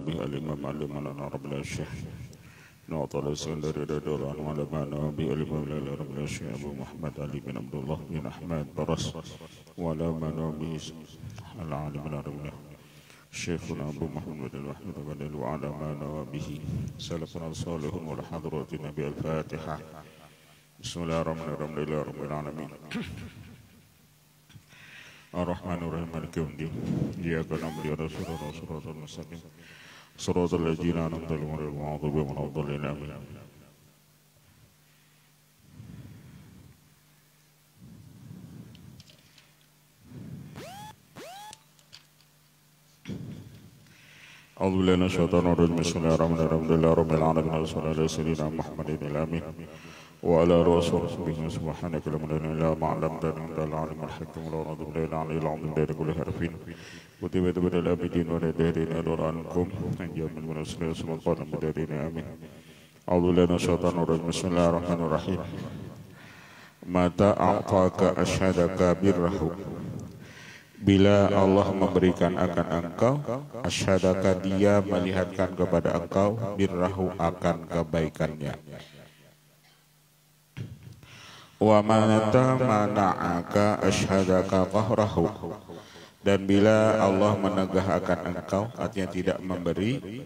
بها الإمام علمنا رب الشيخ نعطى الإسكندر رضوان علمنا بها الإمام رب الشيخ أبو محمد علي بن عبد الله بن أحمد برس وعلمنا به العالم العربي شيخنا أبو محمد الوحيد بدل وعلمنا به سلفنا الصالح والحضرة النبي الفاتحة بسم الله الرحمن الرحيم لله رب العالمين الرحمن الرحيم مالك يوم الدين إياك نعبد وإياك نستعين صراط المستقيم صراط الذين أنعمت عليهم غير المغضوب عليهم ولا الضالين آمين. أعوذ بالله من الشيطان الرجيم بسم الله الرحمن الرحيم لله رب العالمين والصلاة على سيدنا محمد الأمين وعلى رسول الله سبحانك لا إله إلا ما علمتنا أنت العليم الحكيم ولا نضل إلا على العظيم بين كل حرفين وتبت بين الأبدين والدهرين أدور عنكم أنجام من رسول الله قال مدارين آمين. أعوذ بالله من الشيطان الرجيم بسم الله الرحمن الرحيم متى أعطاك أشهدك بره bila Allah memberikan akan engkau asyhadaka dia melihatkan kepada engkau birrahu akan kebaikannya wa mata mana'aka asyhadaka qahrahu dan bila Allah menegah akan engkau artinya tidak memberi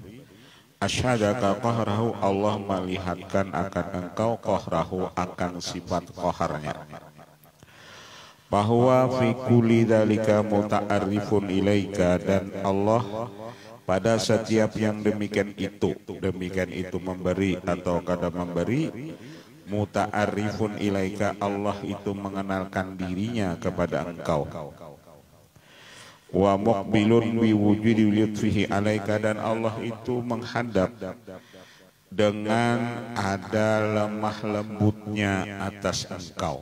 asyhadaka qahrahu Allah melihatkan akan engkau qahrahu akan sifat qaharnya bahwa fi kulli dzalika muta'arrifun ilaika dan Allah pada setiap yang demikian itu memberi atau kada memberi muta'arrifun ilaika Allah itu mengenalkan dirinya kepada engkau wa muqbilun bi wujudi lutfihi alaika dan Allah itu menghadap dengan ada lemah lembutnya atas engkau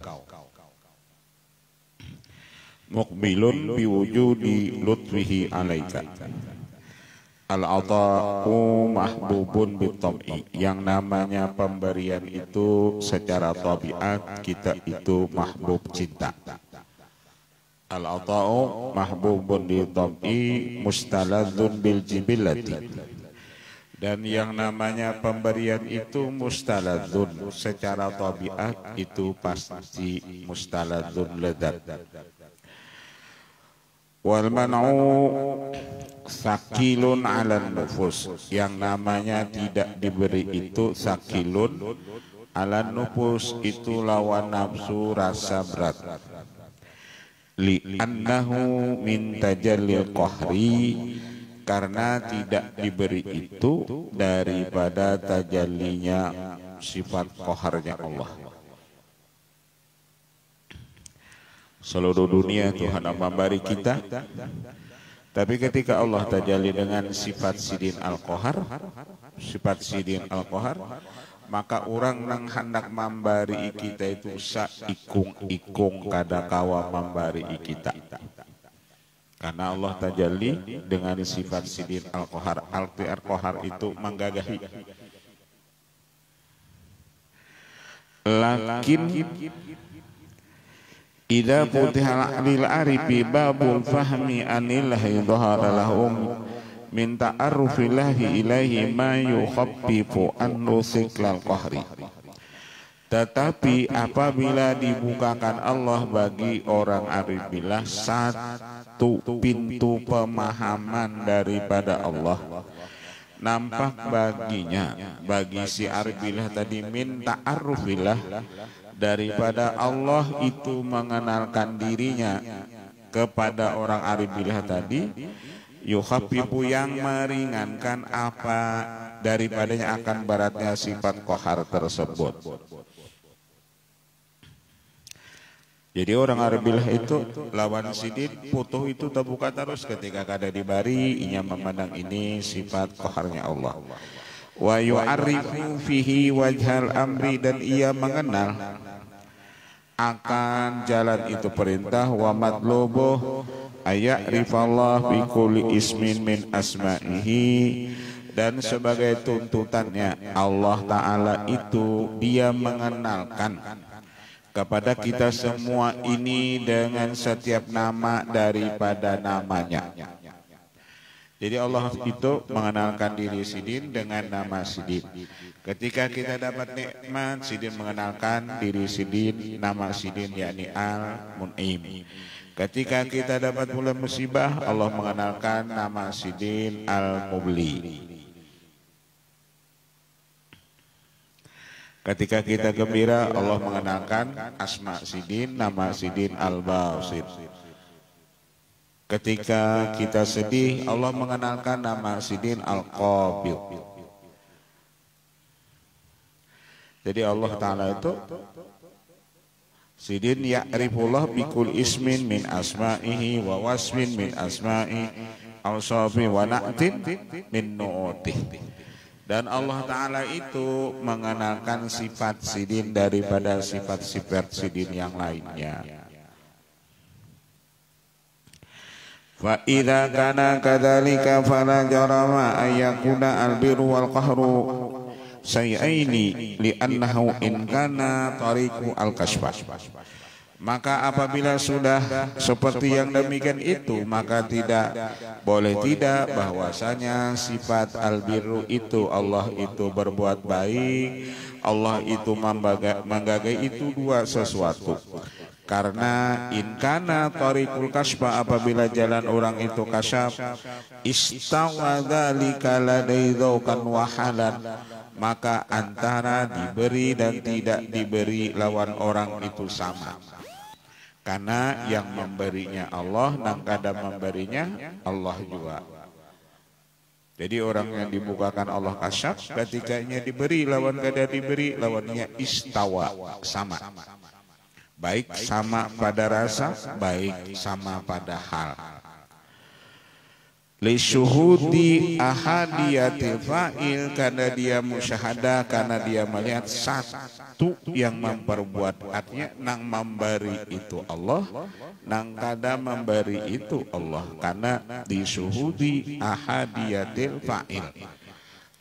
muqbilun biwujudi lutfihi alaika al-ata'u mahbubun bitam'i yang namanya pemberian itu secara tabiat kita itu mahbub cinta al-ata'u mahbubun bitam'i mustaladzun bil jibillati dan yang namanya pemberian itu mustaladzun secara tabiat itu pasti mustaladzun lezat wal man'u sakilun 'alan nufus yang namanya tidak diberi itu sakilun 'alan nufus itu lawan nafsu rasa berat li annahu min tajallil qahri karena tidak diberi itu daripada tajallinya sifat qaharnya Allah. Seluruh dunia Tuhan memberi kita, tapi ketika Allah tajalli dengan sifat sidin al-qahar, maka orang nang hendak memberi kita itu saikung-ikung kada kawa memberi kita. Karena Allah tajalli dengan sifat sidin al-qahar, arti al-qahar itu menggagahi. Lakin idza futihal lil arifi babul fahmi anillahi dhahara lahum min ta'arrufillahi ilaihi ma yukhaffifu an nusiklal qahri tetapi apabila dibukakan Allah bagi orang arif billah satu pintu pemahaman daripada Allah nampak baginya bagi si arif billah tadi min ta'arrufillah daripada Allah itu mengenalkan dirinya kepada orang arif billah tadi yukhaffifu yang meringankan apa daripadanya akan beratnya sifat qahar tersebut. Jadi orang arif billah itu lawan sidin putuh itu terbuka terus ketika kada dibari ia memandang ini sifat qaharnya Allah. Wa yu'arrifu fihi wajhal amri dan ia mengenal akan jalan itu perintah wa matlubuh aya'rifallah bi kulli ismin min asma'ihi dan sebagai tuntutannya Allah Ta'ala itu dia mengenalkan kepada kita semua ini dengan setiap nama daripada namanya. Jadi Allah itu mengenalkan diri Sidin dengan nama Sidin. Ketika kita dapat nikmat, Sidin mengenalkan diri Sidin, nama Sidin yakni Al-Mun'im. Ketika kita dapat pula musibah, Allah mengenalkan nama Sidin Al-Mubli. Ketika kita gembira, Allah mengenalkan asma Sidin, nama Sidin Al-Basir. Ketika kita sedih, Allah mengenalkan nama Sidin Al-Qabil. Jadi Allah Ta'ala itu Sidin ya'rifullah bikul ismin min asma'ihi wa wasmin min asma'i awsafi wa na'tin min nu'utih. Dan Allah Ta'ala itu mengenalkan sifat Sidin daripada sifat-sifat Sidin yang lainnya. Fa idza kana kadzalika fala jarama ayyakuna albirru wal qahru sayyaini li'annahu in kana tariqu al-kasfa. Maka apabila sudah seperti yang demikian itu, maka tidak boleh tidak bahwasanya sifat albirru itu Allah itu berbuat baik, Allah itu menggagai itu dua sesuatu. Karena inkana tariqul kasfa, apabila jalan orang itu kasyaf, istawa dzalika ladai dzauqan wa halan, maka antara diberi dan tidak diberi lawan orang itu sama. Karena yang memberinya Allah, dan kadang memberinya Allah juga. Jadi orang yang dibukakan Allah kasyaf, ketikanya diberi lawan kada diberi, lawannya istawa, sama. Baik sama pada rasa, baik sama pada hal. Li syuhudi ahadiyatil fa'il, karena dia musyahadah, karena dia melihat satu yang memperbuat, artinya nang memberi itu Allah, nang kada memberi itu Allah. Karena di syuhudi ahadiyatil fa'il,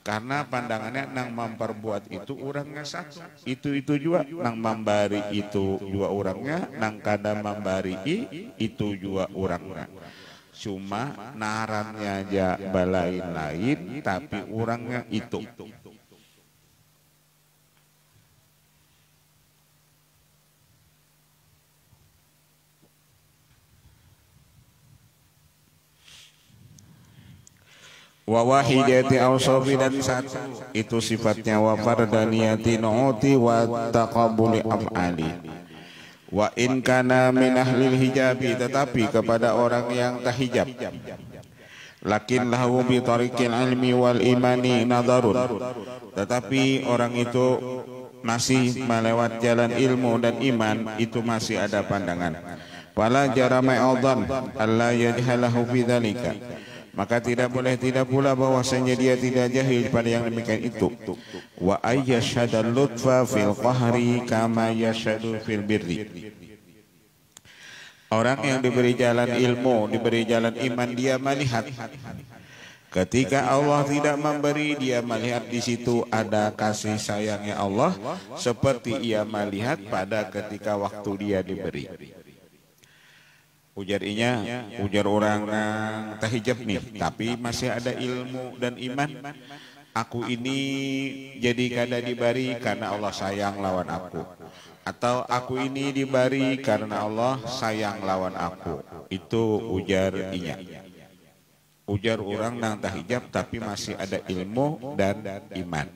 karena pandangannya nang memperbuat itu orangnya satu, itu juga nang memberi itu juga orangnya, nang kada memberi itu juga orangnya. Cuma narannya aja balain lain, tapi orangnya itu. Wa wahidati awsafi, dan satu itu sifatnya, wa fardaniyati nu'uti wa taqabuli af'ali. Wa in kana min ahlil hijabi, tetapi kepada orang yang tahijab, lakin lahu bi tariqil ilmi wal imani nadarun, tetapi orang itu masih melewat jalan ilmu dan iman, itu masih ada pandangan. Fala jarama aidan alla yajhalahu fi dzalika, maka tidak boleh tidak pula bahwasanya dia tidak jahil pada yang demikian itu. Wa ayyashhadal lutfa fil qahri kama yashhadu fil birri. Orang yang diberi jalan ilmu, diberi jalan iman, dia melihat. Ketika Allah tidak memberi, dia melihat di situ ada kasih sayangnya Allah, seperti ia melihat pada ketika waktu dia diberi. Ujar orang tahijab nih, tapi masih ada ilmu dan iman. Aku ini jadi kada diberi karena Allah sayang lawan aku, atau aku ini diberi karena Allah sayang lawan aku. Itu ujar inya. Ujar orang nang tahijab tapi masih ada ilmu dan iman.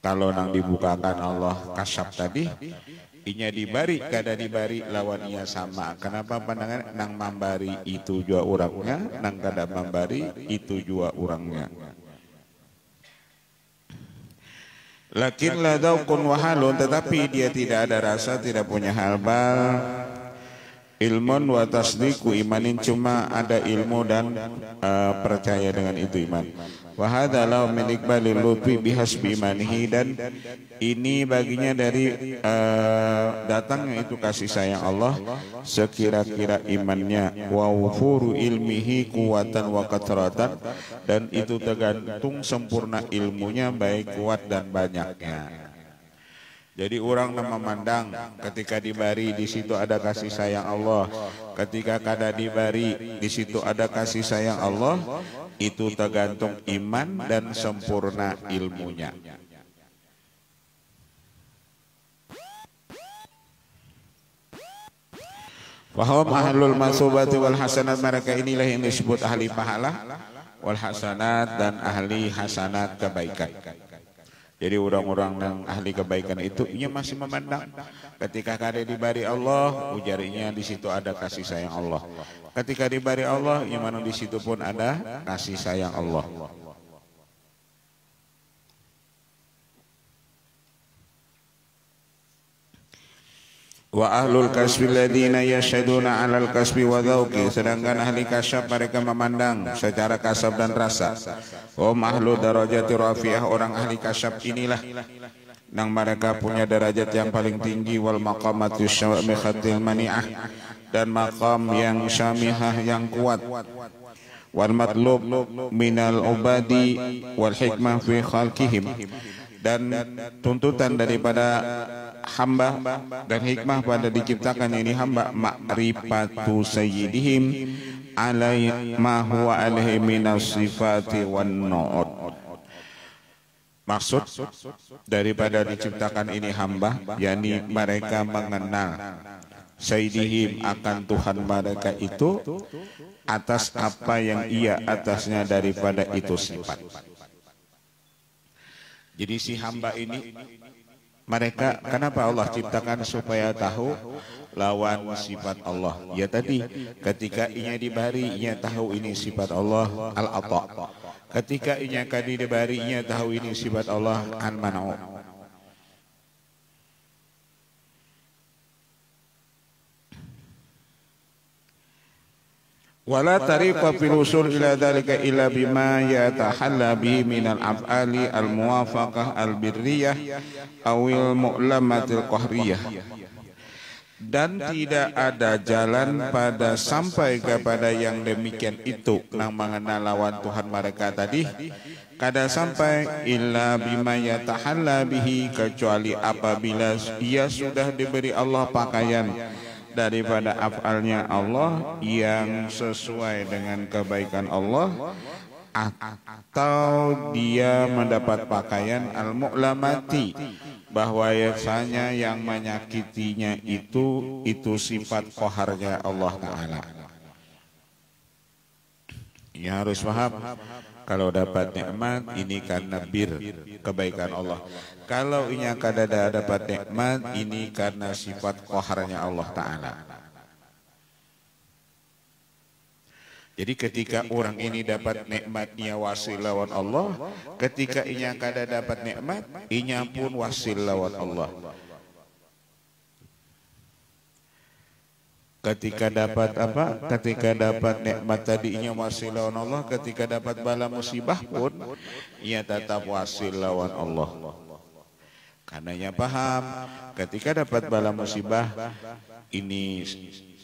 Kalau nang dibukakan Allah kasyaf tadi, inya dibari kada dibari lawan ia sama. Kenapa pandangan nang membari itu juga orangnya, nang kada membari itu juga orangnya. Lakin la dzauqun wa halun, tetapi dia tidak ada rasa, tidak punya hal bal. Ilmun wa tasdiqu imanin, cuma ada ilmu dan percaya dengan itu iman. Wa hadza law min iqbalil lutfi bihasbi imanihi, dan ini baginya dari datangnya itu kasih sayang Allah sekira-kira imannya. Wa wufuru ilmihi kuwatan wa katratan, dan itu tergantung sempurna ilmunya baik kuat dan banyaknya. Jadi orang memandang ketika dibari di situ ada kasih sayang Allah, ketika kada dibari di situ ada kasih sayang Allah, itu tergantung iman dan sempurna ilmunya. Wahum ahlul masubati wal hasanat, mereka inilah yang disebut ahli pahala wal hasanat dan ahli hasanat kebaikan. Jadi orang-orang yang ahli kebaikan itu ia masih memandang ketika kada dibari Allah, ujarinya di situ ada kasih sayang Allah. Ketika dibari Allah, ia mana di situ pun ada kasih sayang Allah. Wa ahlul kasbi alladziina yashhaduna 'alal kasbi wa dzauqi, sedangkan ahli kasab mereka memandang secara kasab dan rasa. Wa ahlu darajati rafi'ah, orang ahli kasab inilah yang mereka punya derajat yang paling tinggi, wal maqamatu syamihatil mani'ah, dan maqam yang syamihah yang kuat, wal matlub minal ubadi wal hikmah fi khalqihim, dan tuntutan daripada hamba dan hikmah pada diciptakan ini hamba, ma'rifatu sayyidihim alai ma huwa alaihi minas sifati wan nu'ud. Maksud daripada diciptakan ini hamba, yakni mereka mengenal sayyidihim akan Tuhan mereka itu atas apa yang ia atasnya daripada itu sifat. Jadi si hamba ini mereka, kenapa Allah ciptakan? Supaya tahu lawan sifat Allah. Ya tadi, ketika inya dibari, inya tahu ini sifat Allah, al-ata. Ketika inya kadi dibari, inya tahu ini sifat Allah, al-man'u. Wala tariqa fil usul ila dzalika illa bima yatahalla bihi minal af'ali al-muwafaqah al-birriyah awil mu'lamatil qahriyah. Dan tidak ada jalan pada sampai kepada yang demikian itu, nang mengenal lawan Tuhan mereka tadi, kada sampai illa bima yatahalla bihi, kecuali apabila ia sudah diberi Allah pakaian daripada af'alnya Allah yang sesuai dengan kebaikan Allah, atau dia mendapat pakaian al-mu'lamati, bahwa yasanya yang menyakitinya itu sifat qaharnya Allah Ta'ala. Ya harus paham, kalau dapat nikmat ini karena bir, kebaikan Allah. Kalau ini kada dapat nikmat ini karena sifat qaharnya Allah Ta'ala. Jadi ketika orang ini dapat nikmatnya wasil lawan Allah, ketika inya kada dapat nikmat, inya pun wasil lawan Allah. Ketika dapat apa? Ketika dapat nikmat tadi inya wasil lawan Allah, ketika dapat bala musibah pun ia tetap wasil lawan Allah. Karenanya paham, ketika dapat bala musibah ini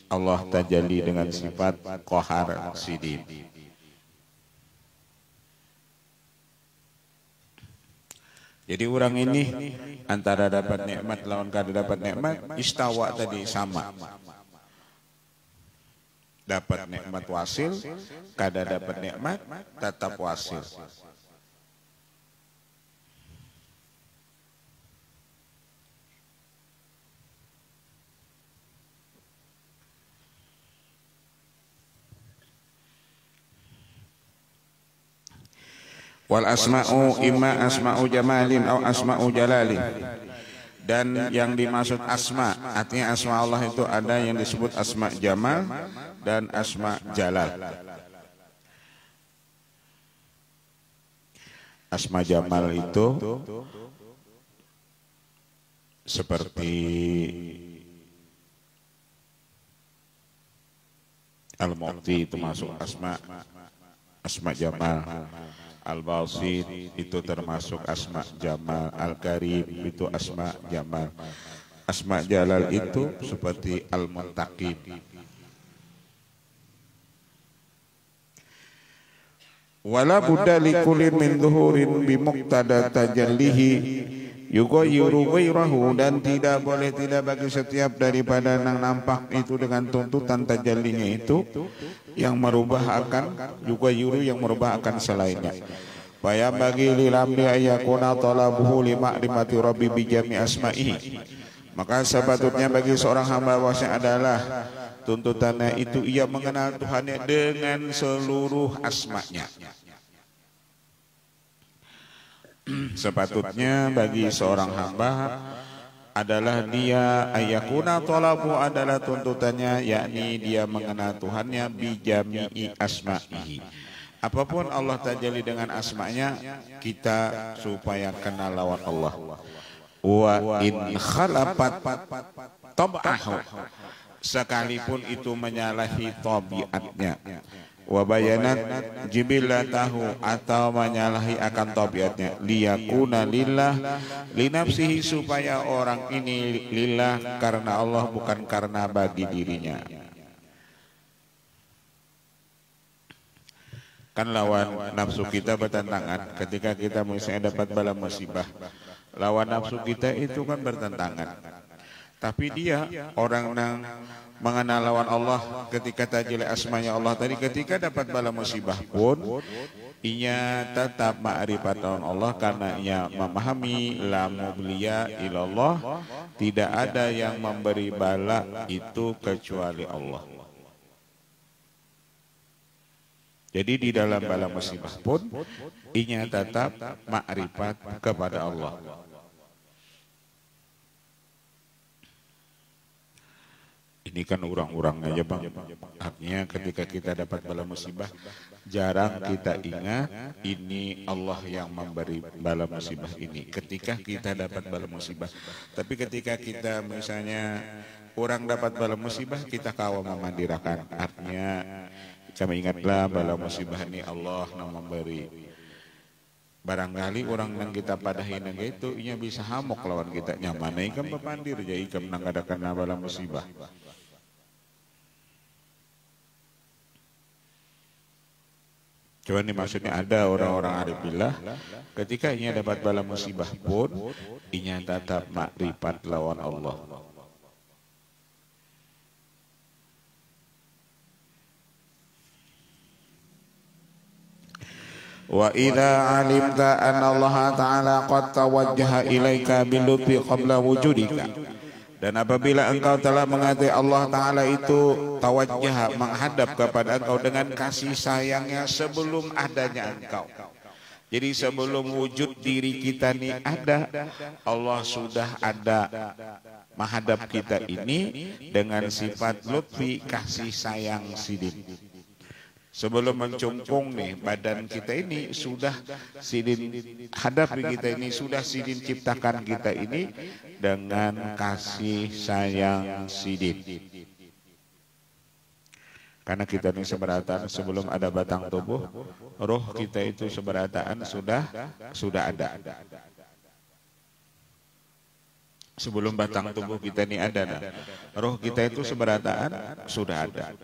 Allah tajalli dengan sifat qahar sidin. Jadi orang ini antara dapat nikmat lawan kada dapat nikmat, istawa tadi sama. Dapat nikmat wasil, kada dapat nikmat tetap wasil. Wal asma'u imma asma'u jamalin atau asma'u jalalin. Dan yang dimaksud asma, artinya asma Allah itu ada yang disebut asma jamal dan asma jalal. Asma jamal itu seperti Al-Mu'ti, itu masuk asma jamal. Al-Basit itu termasuk asma jamal. Al-Karim itu asma jamal. Asma jalal itu seperti Al-Muntaqim. Wala budda likulin min dhuhurin bi muqtada tajallihi yughayyiru ghairahu, dan tidak boleh tidak bagi setiap daripada yang nampak itu dengan tuntutan tajallinya itu yang merubah akan yughayyiru, yang merubah akan selainnya. Faya bagi lilamri ayakuna talabuhu lima'rifati rabbi bijami asma'ihi, maka sepatutnya bagi seorang hamba bahwasanya adalah tuntutannya itu ia mengenal Tuhannya dengan seluruh asma-Nya. Sepatutnya bagi seorang hamba adalah dia ayakuna talabu, adalah tuntutannya yakni dia mengenal Tuhannya bijami'i asma'ihi. Apapun Allah tajalli dengan asma-Nya, kita supaya kenal lawan Allah. Wa in khalafat tab'ahu, sekalipun itu menyalahi tabiatnya. Wa bayanat jibillatahu, atau menyalahi akan tabiatnya. Liyakuna lillah linafsihi, supaya orang ini lillah karena Allah, bukan karena bagi dirinya. Kan lawan nafsu kita bertentangan. Ketika kita misalnya dapat bala musibah, lawan nafsu kita itu kan bertentangan. Tapi dia orang yang mengenal lawan Allah ketika tajil asmanya Allah tadi, ketika dapat bala musibah pun inya tetap ma'rifat lawan Allah, karena ia memahami la mubliya ilallah, tidak ada yang memberi bala itu kecuali Allah. Jadi di dalam bala musibah pun inya tetap ma'rifat kepada Allah. Ini kan orang-orang aja bang. Artinya ketika kita dapat bala musibah, jarang kita ingat ini Allah yang memberi bala musibah ini. Ketika kita dapat bala musibah, tapi ketika kita misalnya orang dapat bala musibah, kita kawa memandirakan. Artinya kami ingatlah bala musibah ini Allah yang memberi. Barangkali orang yang kita padahin yang itu inya bisa hamok lawan kita, nyaman ikam bepandir jadi ikam nang ada kena bala musibah. Cuman ini maksudnya ada orang-orang arifillah ketika inya dapat bala musibah pun inya tetap makrifat lawan Allah. Wa idza alimta anna Allah Ta'ala qad tawajjaha ilaika bilutfi qabla wujudika, dan apabila engkau telah mengetahui Allah Ta'ala itu tawajjah, menghadap kepada engkau dengan kasih sayangnya sebelum adanya engkau. Jadi sebelum wujud diri kita ini ada, Allah sudah ada menghadap kita ini dengan sifat lutfi, kasih sayang sidin. Sebelum mencungkung nih badan kita ini sudah sidin hadapi kita ini, sudah sidin ciptakan kita ini dengan kasih sayang sidin. Karena kita ini seberataan sebelum ada batang tubuh, roh kita itu seberataan sudah ada. Sebelum batang tubuh kita ini ada, roh kita itu seberataan sudah ada.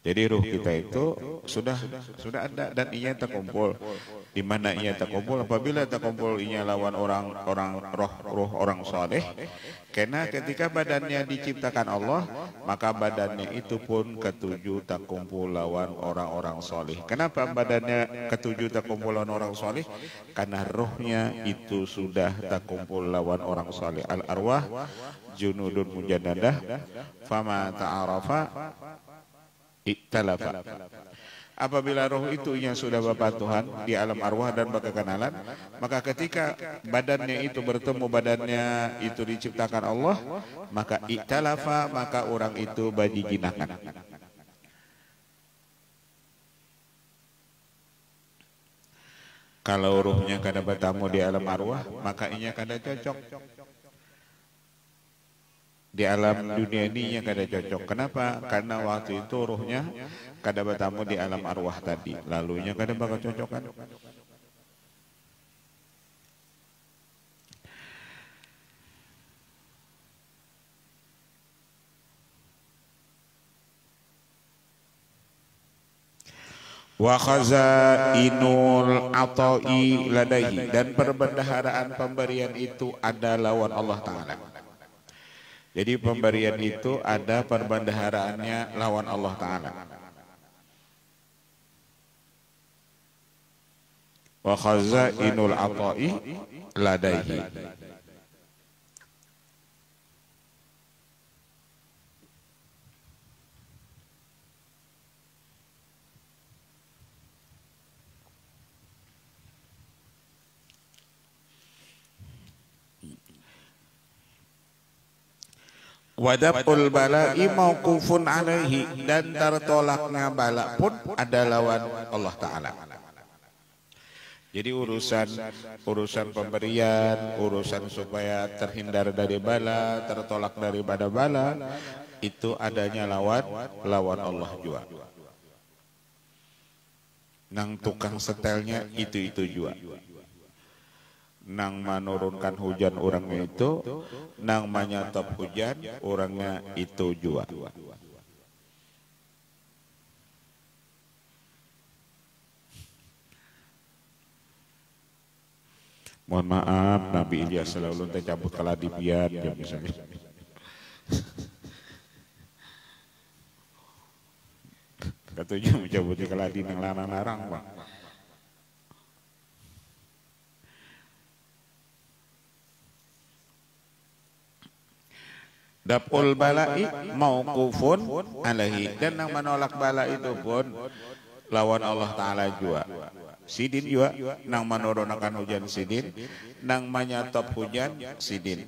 Jadi ruh kita itu sudah ada dan ia terkumpul. Di mana ia terkumpul? Apabila terkumpul ia lawan roh orang saleh. Karena ketika badannya diciptakan Allah, maka badannya itu pun ketujuh terkumpul lawan orang-orang saleh. Kenapa badannya ketujuh terkumpul lawan orang saleh? Karena rohnya itu sudah terkumpul lawan orang saleh. Al arwah junudun mujannadah fama ta'arafa iktalafa. Apabila roh itu yang sudah Bapak Tuhan di alam arwah dan berkenalan, maka ketika badannya itu bertemu badannya itu diciptakan Allah, maka iktalafa, maka orang itu bajijinakan. Kalau rohnya kada bertemu di alam arwah, maka inya kada cocok. Di alam dunia ini yang kada cocok. Kenapa? Karena waktu itu rohnya kada bertamu di alam arwah tadi. Lalunya kada bakal cocokan. Wa khazainul ata'i ladaihi, dan perbendaharaan pemberian itu ada lawan Allah Ta'ala. Jadi pemberian itu ada perbendaharaannya lawan Allah Ta'ala. Wa khazainul ata'i ladaihi. Wadabul bala'i mauqufun alaihi, dan tertolaknya bala pun ada lawan Allah Ta'ala. Jadi urusan pemberian, urusan supaya terhindar dari bala, tertolak daripada bala, itu adanya lawan Allah juga. Nang tukang setelnya itu juga. Nang menurunkan hujan orangnya itu, nang menyetop hujan orangnya itu juga. Mohon maaf, Nabi Ilyas selalu tercabut keladi pian ya misalnya. Katanya mencabut keladi nang larang-larang, Bang. Dapul bala'i mauqufun alaihi, dan yang menolak bala itu pun lawan Allah Ta'ala juga. Sidin juga, nang menurunkan hujan sidin, nang menyetop hujan sidin.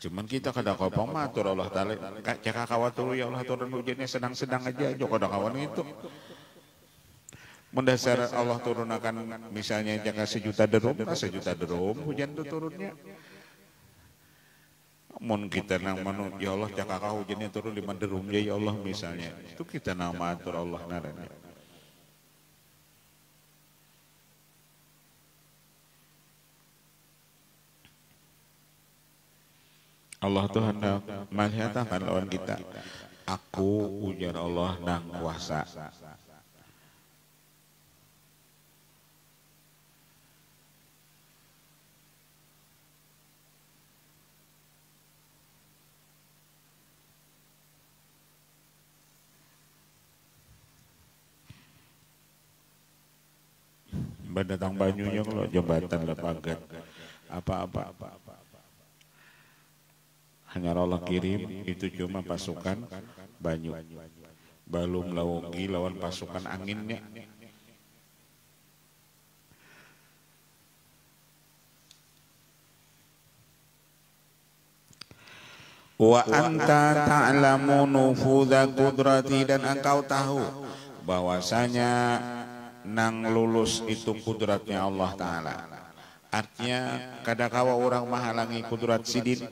Cuman kita kada kopong matur Allah Ta'ala, cakap kawatur ya Allah turun hujannya sedang-sedang aja, joko kada kawan itu. Mendasar Allah turunkan misalnya jaka 1 juta derum hujan itu turunnya. Mun kita nang manu ya Allah cakak hujannya turun 5 derum ya Allah misalnya, itu kita nama atur Allah naranya. Allah tuh hendak melihatkan lawan kita. Aku ujar Allah nang kuasa. Datang banyunya kalau jembatan lepagat apa-apa. Hanya Allah kirim itu cuma pasukan banyu. Belum lagi lawan pasukan anginnya. Wa anta ta'lamu nufudha qudrati, dan engkau tahu bahwasanya nang lulus itu kudratnya Allah Ta'ala. Artinya kadakawa orang menghalangi kudrat sidin.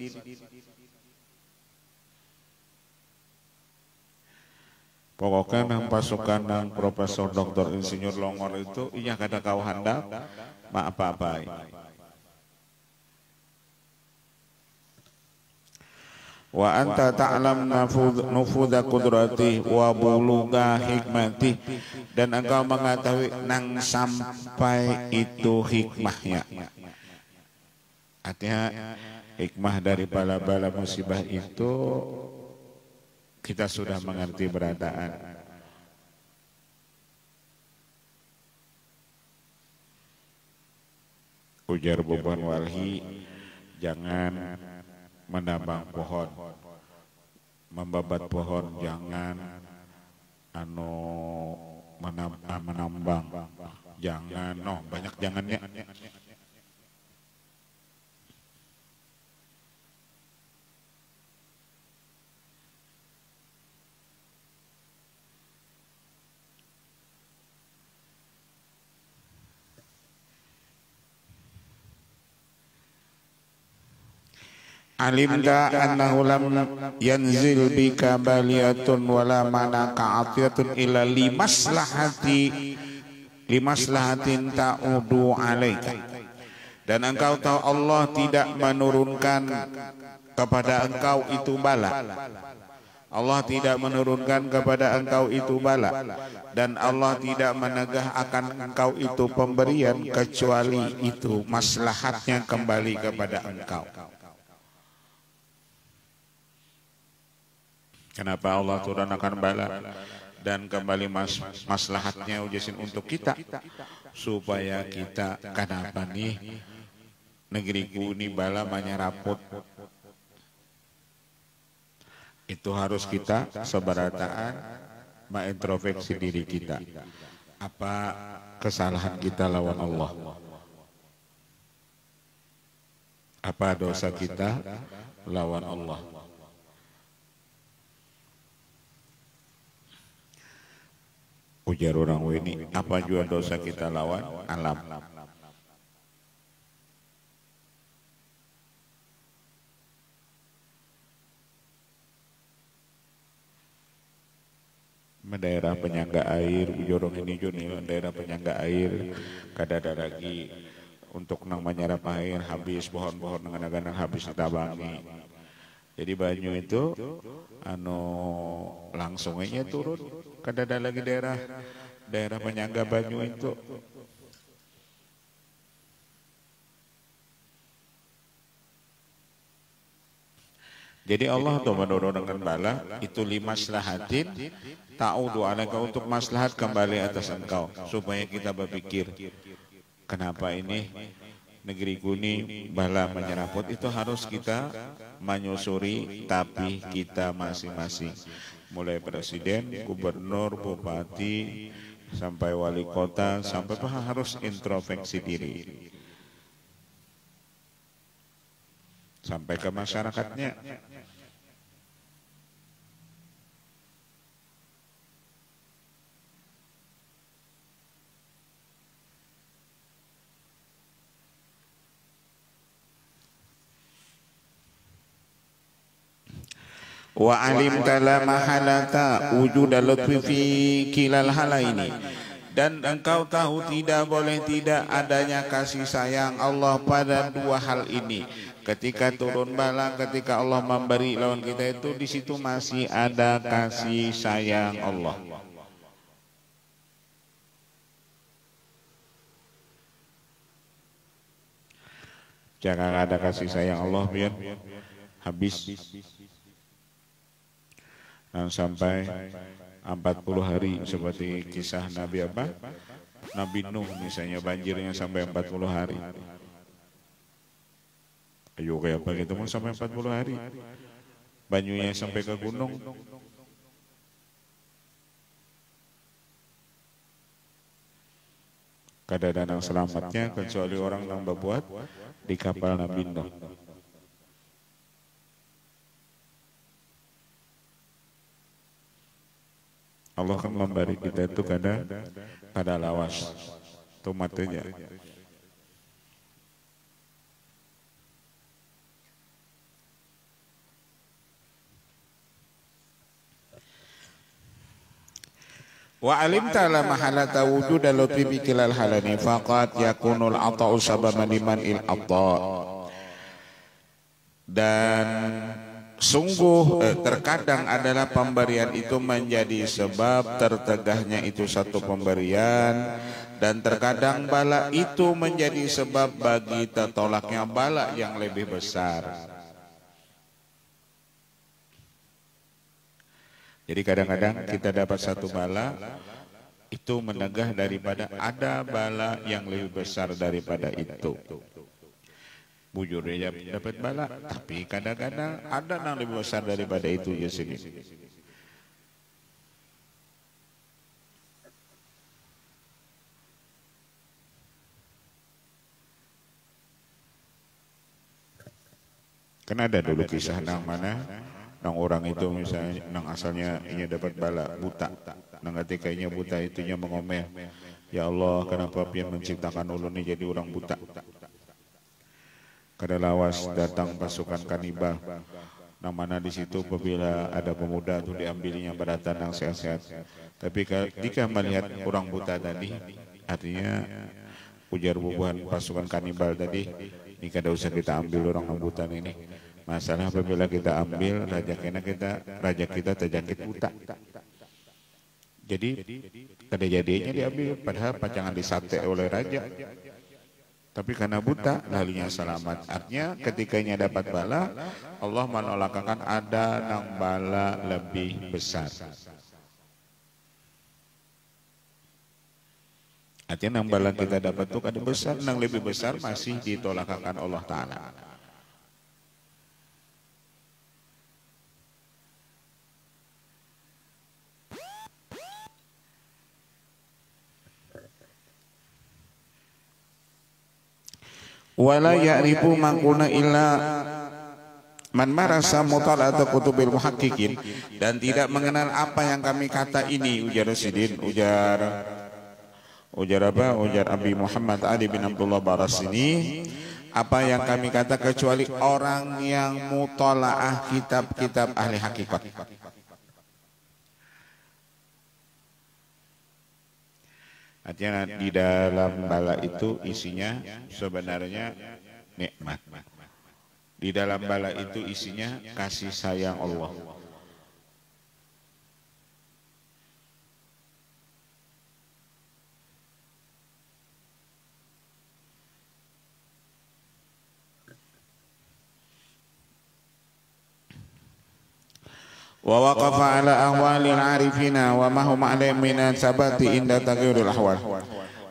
Pokoknya nang pasukan nang profesor doktor insinyur longor itu iya kadakawa hendak ma apa-apa. Wa anta ta'lam nufudha qudrati wa buluga hikmati, dan engkau mengetahui nang sampai itu hikmahnya. Artinya hikmah dari bala-bala musibah itu kita sudah mengerti beradaan. Ujar beban walhi, jangan menambang pohon, membabat pohon, jangan menambang, jangan, banyak jangannya. Alimta annahu lam yanzil bika baliyatun wala manaka atiyatun illa limaslahatin ta'udu alaika, dan engkau tahu Allah tidak menurunkan kepada engkau itu bala. Allah tidak menurunkan kepada engkau itu bala, dan Allah tidak menegah akan engkau itu pemberian kecuali itu maslahatnya kembali kepada engkau. Kenapa Allah turunkan bala dan kembali maslahatnya ujasin untuk kita, supaya kita kenapa nih negeriku ini bala menyeraput. Itu harus kita seberataan mengintrospeksi diri kita. Apa kesalahan kita lawan Allah? Apa dosa kita lawan Allah? Ujar orang ini, apa juga dosa kita lawan alam? Daerah penyangga air, ujorong ini juga daerah penyangga air, kadada lagi untuk nang menyerap air habis pohon-pohon dengan habis ditabangi. Jadi banyu itu langsung aja turun, kadada lagi daerah penyangga banyu itu. Jadi Allah tuh menurunkan bala itu limaslahatin ta'udu alaika, untuk maslahat kembali atas engkau, supaya kita berpikir kenapa ini negeriku ini bala menyeraput. Itu harus kita menyusuri, tapi kita masing-masing, mulai presiden, gubernur, bupati, sampai wali kota, sampai harus introspeksi diri, sampai ke masyarakatnya. Wa alim tala mahalata wujuda lutfi fi kilal halaini, dan engkau tahu tidak boleh tidak adanya kasih sayang Allah pada dua hal ini. Ketika turun bala, ketika Allah memberi lawan kita itu, di situ masih ada kasih sayang Allah. Jangan ada kasih sayang Allah biar habis. Dan sampai 40 hari seperti kisah Nabi apa? Nabi Nuh misalnya, banjirnya sampai 40 hari. Ayo kayak apa gitu mau sampai 40 hari. Banyunya sampai ke gunung. Kada ada selamatnya kecuali orang yang berbuat di kapal Nabi Nuh. Allah kan memberi kita itu kada lawas tomatnya. Wa alim ta'ala mahalata wujuda lutfi bikilal halani faqat yakunul ata'u sababan liman il ata'. Dan sungguh terkadang adalah pemberian itu menjadi sebab tertegahnya itu satu pemberian, dan terkadang bala itu menjadi sebab bagi tertolaknya bala yang lebih besar. Jadi kadang-kadang kita dapat satu bala itu menegah daripada ada bala yang lebih besar daripada itu. Bujur dia dapat bala, tapi kadang-kadang ada yang lebih besar daripada itu ya sini. Kan ada dulu kisah nang mana, nang orang itu misalnya nang asalnya ini dapat bala buta, nang ketika ini buta itunya mengomel, ya Allah kenapa Pian menciptakan ulun ini jadi orang buta. Kada lawas datang pasukan kanibal, nang mana di situ apabila ada pemuda itu diambilnya beratan yang sehat-sehat. Tapi jika melihat orang buta tadi, artinya ujar bubuhan pasukan kanibal tadi, ini kada usah kita ambil orang buta ini. Masalah apabila kita ambil raja kita terjangkit buta. Jadi kejadiannya diambil padahal pacangan disate oleh raja. Tapi karena buta lalunya selamat. Artinya ketikanya dapat bala, Allah menolakkan ada nang bala lebih besar. Artinya nang bala kita dapat tuh ada besar, nang lebih besar masih ditolakkan Allah Ta'ala. Wala ya'rifu maqulna illa man marasa mutala'ata kutubil muhaqqiqin, dan tidak mengenal apa yang kami kata ini, ujar Sidin, ujar Abi Muhammad Ali bin Abdullah Baras ini, apa yang kami kata kecuali orang yang mutala'ah kitab-kitab ahli hakikat. Artinya di dalam bala itu isinya sebenarnya nikmat. Di dalam bala itu isinya kasih sayang Allah. Wa waqafa ala ahwalil arifina wa ma hum alaihi min sabati inda taghyiril ahwal.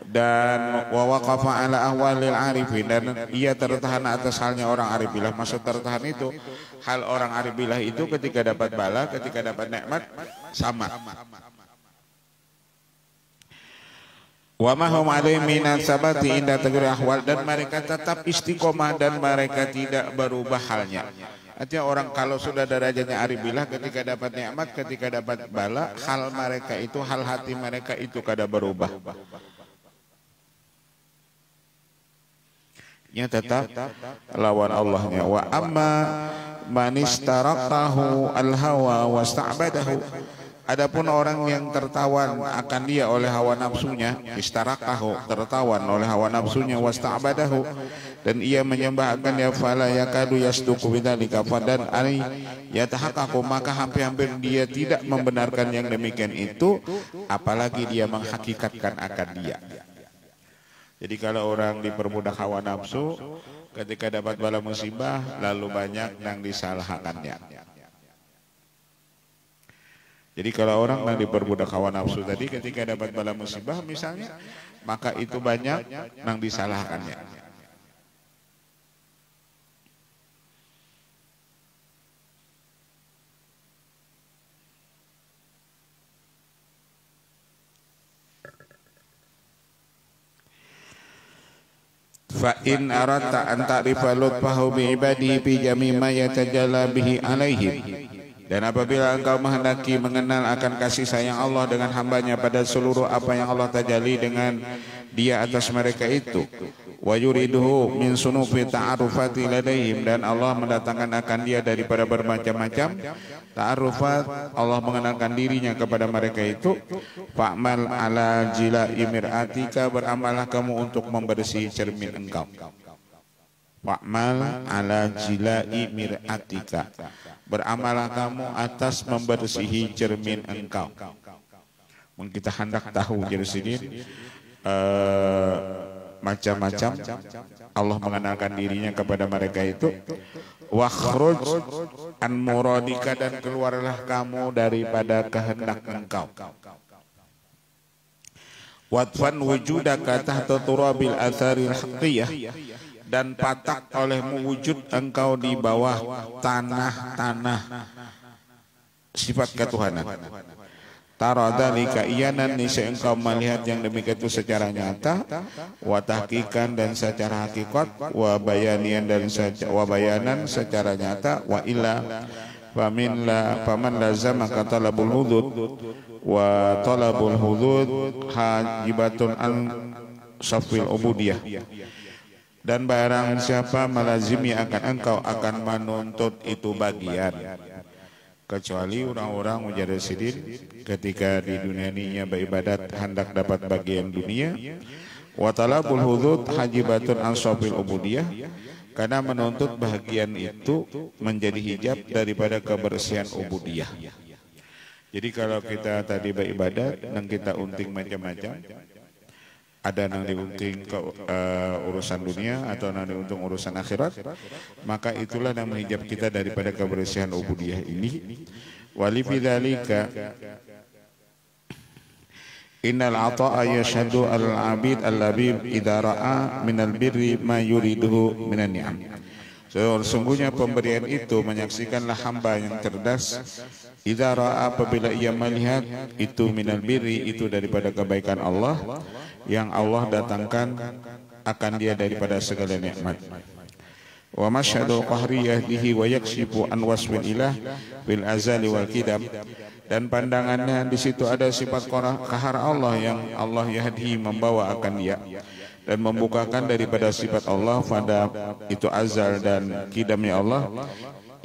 Dan wa waqafa ala ahwalil arifin, dan ia tertahan atas halnya orang arif billah. Maksud tertahan itu hal orang arif billah itu ketika dapat bala, ketika dapat nikmat sama. Wa ma hum alaihi min sabati inda taghyiril ahwal, dan mereka tetap istiqomah dan mereka tidak berubah halnya. Artinya orang kalau sudah derajatnya arif billah, ketika dapat nikmat, ketika dapat bala, hal mereka itu, hal hati mereka itu kada berubah. Nya tetap lawan Allahnya. Wa amma man istaraqahu al-hawa wasta'badahu. Adapun orang yang tertawan akan dia oleh hawa nafsunya, istaraqahu, tertawan oleh hawa nafsunya, wasta'badahu, dan ia menyembah akan dia, fala yakadu yasduqu bidzalika, dan ani yatahaqqaqu, maka hampir-hampir dia tidak membenarkan yang demikian itu, apalagi dia menghakikatkan akan dia. Jadi kalau orang diperbudak hawa nafsu, ketika dapat bala musibah lalu banyak yang disalahkannya. Jadi kalau orang yang diperbudak hawa nafsu tadi, ketika dapat bala musibah misalnya, maka itu banyak yang disalahkannya. Fa in aradta an ta'rifa lutfahu bi ibadihi fi jami' ma yatajalla bihi alaihim. Dan apabila engkau menghendaki mengenal akan kasih sayang Allah dengan hambanya pada seluruh apa yang Allah tajalli dengan dia atas mereka itu, wa yuriduhu min sunufi ta'arufati ladaihim, dan Allah mendatangkan akan dia daripada bermacam-macam ta'arufat, Allah mengenalkan dirinya kepada mereka itu, fa'mal ala jila'i mir'atika, beramallah kamu untuk membersih cermin engkau. Fa'mal ala jila'i mir'atika, beramalah kamu atas membersihi cermin engkau. Mungkin kita hendak tahu jadi sini macam-macam Allah mengenalkan dirinya kepada mereka itu. Wakhruj an muradika, dan keluarlah kamu daripada kehendak engkau. Watfan wujudaka tahta turabil atharil haqqiyah, dan patak olehmu wujud engkau di bawah tanah-tanah sifat ketuhanan. Taradalika iyanan, niscaya engkau melihat yang demikian itu secara nyata, wa tahqiqan, dan secara hakikat, wa bayanian, dan bayanan secara nyata, wa illa faman lazama talabul hudud, wa talabul hudud hajibatun an safil ubudiyah. Dan barang siapa melazimi akan engkau akan menuntut itu bagian, kecuali orang-orang mujaddidin ketika di dunia ini beribadat hendak dapat bagian dunia. Wa talabul hudud hajibatun an safil ubudiyah, karena menuntut bahagian itu menjadi hijab daripada kebersihan ubudiyah. Jadi kalau kita tadi beribadat dan kita unting macam-macam, ada yang diunting ke urusan dunia atau yang diunting urusan akhirat, maka itulah yang menghijab kita daripada kebersihan ubudiyah ini. Wali bidzalika innal ata'a yashhadu al-'abid al-labib idza ra'a minal birri ma yuriduhu minan ni'am. Sesungguhnya pemberian itu menyaksikanlah hamba yang cerdas idza ra'a, apabila ia melihat itu minal birri, itu daripada kebaikan Allah yang Allah datangkan akan dia daripada segala nikmat. Wa masyhadu qahriyah bihi wa yakshifu an wasfil ilah bil azali wal qidam, dan pandangannya di situ ada sifat qahar Allah yang Allah yahdi, membawa akan dia dan membukakan daripada sifat Allah pada itu azal dan qidamnya Allah.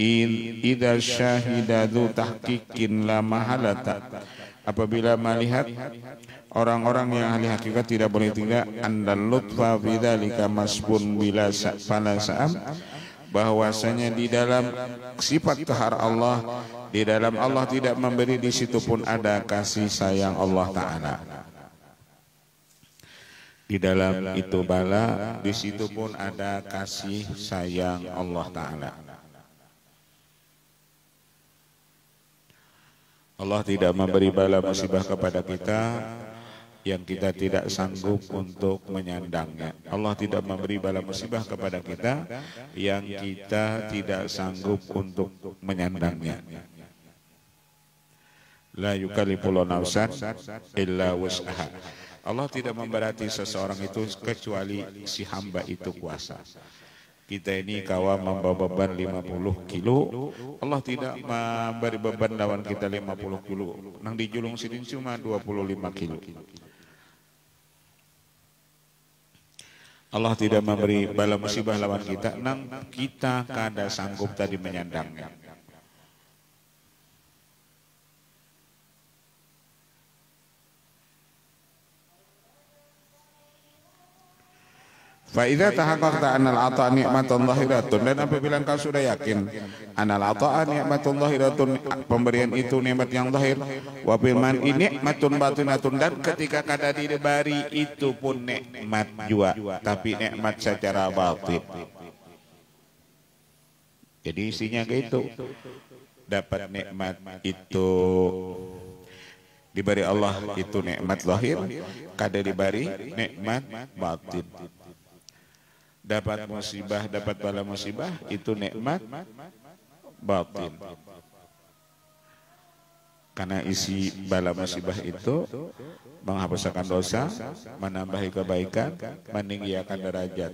Idza syahidatu tahqiqin la mahalata, apabila melihat orang-orang yang ahli hakikat tidak boleh tidak andal lutfa bidzalika masbun bila fala sa'am, bahwasanya di dalam sifat qahar Allah, di dalam Allah tidak memberi, di situ pun ada kasih sayang Allah Ta'ala. Di dalam itu bala, di situ pun ada kasih sayang Allah Ta'ala. Allah tidak memberi bala musibah kepada kita yang kita tidak sanggup untuk menyandangnya. Allah tidak memberi bala musibah kepada kita yang kita tidak sanggup untuk menyandangnya. La yukallifullahu nafsan illa wus'aha. Allah tidak memberati seseorang itu kecuali si hamba itu kuasa. Kita ini kawa membawa beban 50 kilo, Allah tidak memberi beban lawan kita 50 kilo. Nang dijulung sidin cuma 25 kilo. Allah tidak memberi bala musibah lawan kita, nang kita kada sanggup tadi menyandangnya. Fa idza tahaqqaqta anal ata'a ni'matun zahiratun, dan apabila engkau sudah yakin anal ata'a ni'matun zahiratun, pemberian itu nikmat yang zahir, wa bil man'i ni'matun batinatun, dan ketika kada diberi itu pun nikmat juga, tapi nikmat secara batin. Jadi isinya gitu, dapat nikmat itu diberi Allah itu nikmat zahir, kada diberi nikmat batin. Dapat musibah, dapat bala musibah, itu nikmat batin. Karena isi bala musibah itu menghapuskan dosa, menambahi kebaikan, meninggikan derajat.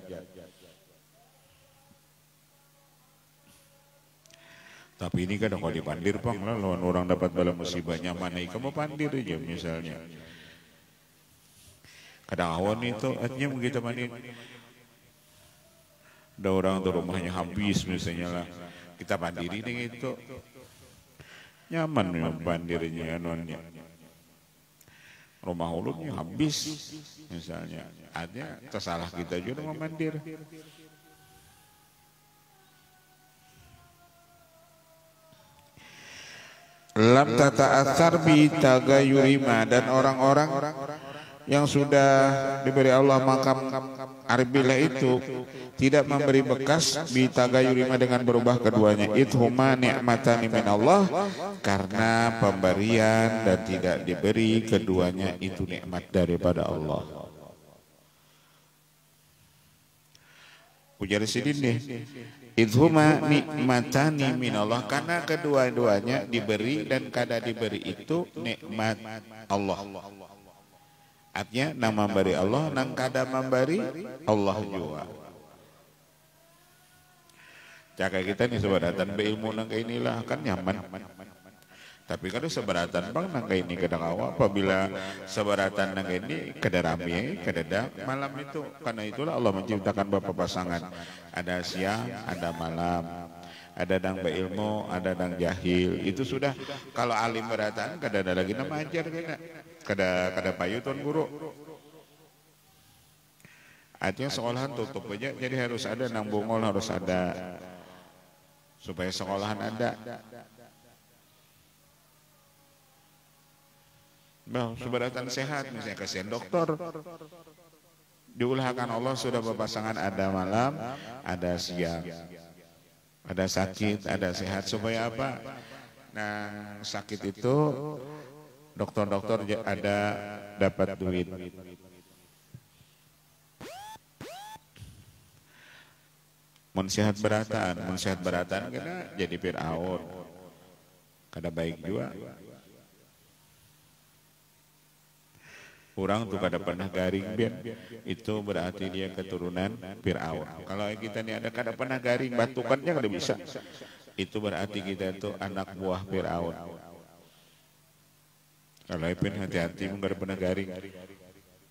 Tapi ini kan kalau dipandir pang lah, lawan orang dapat bala musibahnya, mana kamu pandir aja misalnya. Kadang awan itu artinya begitu pandir. Ada orang tuh rumahnya habis misalnya lah, kita pandiri dengan itu nyaman ya pandirnya anuannya. Rumah ulunnya habis misalnya, ada tersalah kita juga memandir. Lam tata'atsar bi tagayurima, dan orang-orang yang sudah diberi Allah makam arbilah itu tidak memberi bekas bitagayurima dengan berubah keduanya. Ithuma ni'matani min Allah, karena pemberian dan tidak diberi keduanya itu nikmat daripada Allah. Ujar sidin deh, ithuma ni'matani min Allah, karena kedua-duanya diberi dan kada diberi itu nikmat Allah. Artinya nang memberi Allah, nang kada memberi Allah juga. Cakap kita nih seberatan berilmu nang kayak inilah kan nyaman. Tapi kalau seberatan bang nang kayak ini kadang awal, apabila seberatan nang kayak ini kada rame, kada malam itu. Karena itulah Allah menciptakan beberapa pasangan. Ada siang, ada malam. Ada yang berilmu, ada yang jahil. Itu sudah kalau alim beratan kada ada lagi nama ajar kada payu tuan guru. Artinya sekolahan tutup aja, jadi harus ada nang bungol, harus ada supaya sekolahan ada. Bah, seberatan sehat misalnya kasihan dokter. Diulahkan Allah sudah berpasangan ada malam, ada siang, ada sakit, ada sehat supaya apa? Nah sakit itu dokter-dokter ada dapat duit. Mun sehat beratan kena jadi Fir'aun. Kada baik juga. Orang tuh kada pernah garing biar itu berarti dia keturunan Fir'aun. Kalau kita nih ada kada pernah garing batukannya kada bisa. Itu berarti kita itu anak buah Fir'aun. Kalau ipin hati-hati mun kada pernah garing.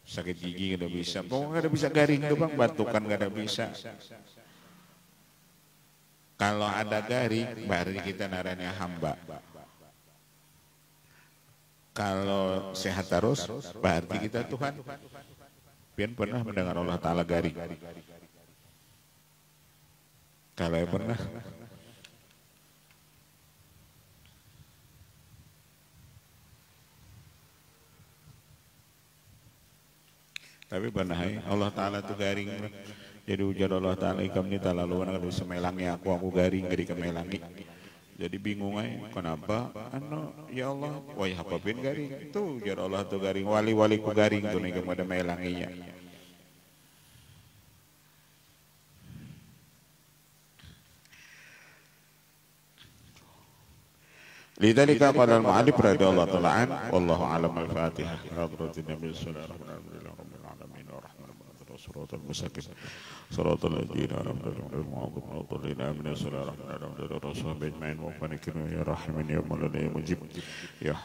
Sakit gigi kada bisa. Pokoknya kada bisa garing tuh bang, batukan kada bisa. Kalau ada garing, berarti kita naranya hamba. Kalau sehat terus, berarti kita Tuhan. Pian pernah mendengar Allah Ta'ala garing? Kalau pernah, tapi pernah Allah Ta'ala itu garing. Jadi ujar Allah Ta'ala ikam ni talaluan kalau semelangi aku garing dari kemelangi. Jadi bingung kenapa? Ya Allah, wah apa pin garing? Itu ujar Allah tu garing, wali-wali ku garing tu nih kepada melanginya. Lidzalika qala al-mu'allif radhiyallahu ta'ala an wallahu a'lam al-Fatihah. Hadratin Nabi sallallahu alaihi wasallam. صراط المستقيم صراط الذين أنعمت عليهم غير المغضوب عليهم ولا الضالين آمين. صلى الله عليه وسلم. يا رحمن يا رحيم يا مولى يا مجيب يا